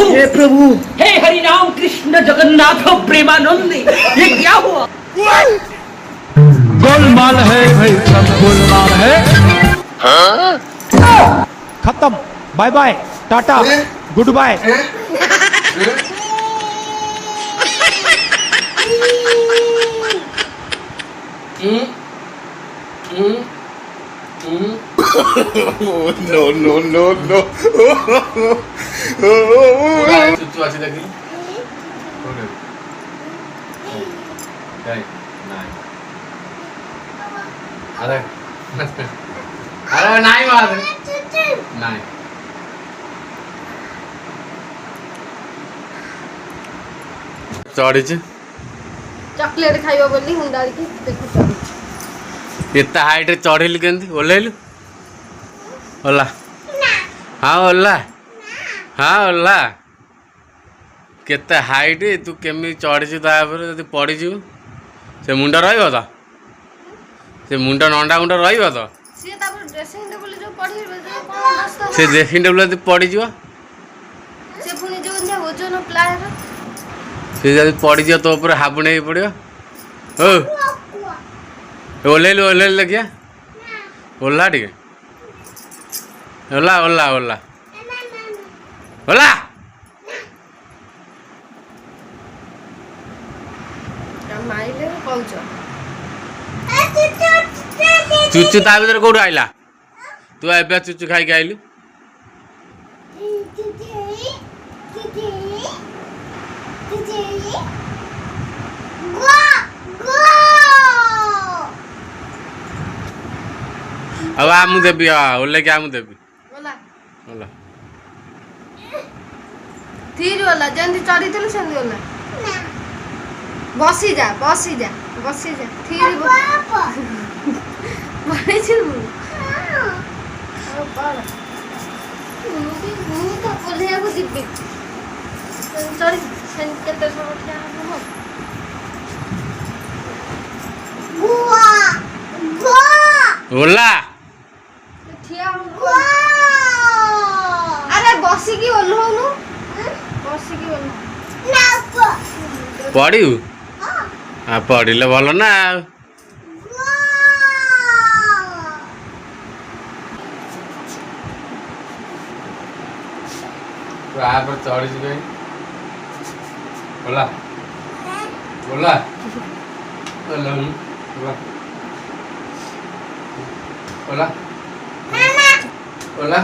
प्रभु, हे प्रभु, हे हरिनाम कृष्ण जगन्नाथ प्रेमानंद, ये क्या हुआ? गोलमाल है भाई, सब गोलमाल है। खत्म, bye bye, tata, goodbye. No, no, no, no. चुच्चू अच्छी लगी अरे अरे नहीं बात नहीं चढ़ी चॉकलेट खाइबो बोली हुंडारी की देखो एत हाइट चढ़ेलु केमती ओह्लैलु ओला हाँ ओला हाँ ओला केते हाइट तू केमी चढ़ी तापर यदि पड़ीजु से मुंड रहा से मुंड नंडा मुंड रहा तो से तापर ड्रेसिंग टेबल जो पढ़ी कोन रास्ता से ड्रेसिंग टेबल यदि पड़ीज से पुनी जो ने ओजन प्लायर से यदि पड़ीज तो ऊपर हाबुणे पड़ो ओ ओह्लैलु ओह्लैलु देखिया ओला टे ओला ओला ओला ओला माइले कहउछ चुचु ता भीतर कौट आइला तू ए चुचु खाई के आइलु अब आ मु देबी ओले क्या मु देबी बोला ओला थीर वाला जंदी चढ़ी थलु संदी वाला बसी जा थीर बड़े छिल मु तो कोल्हे को दिबी चढ़ी सन केते सब ठिया हो ओला ठिया हो अरे बसी की ओल्होनु बसी की ओल्हो पढ़ू हाँ पढ़ले भल ना चढ़ी ओला ओला ओला ओला ओला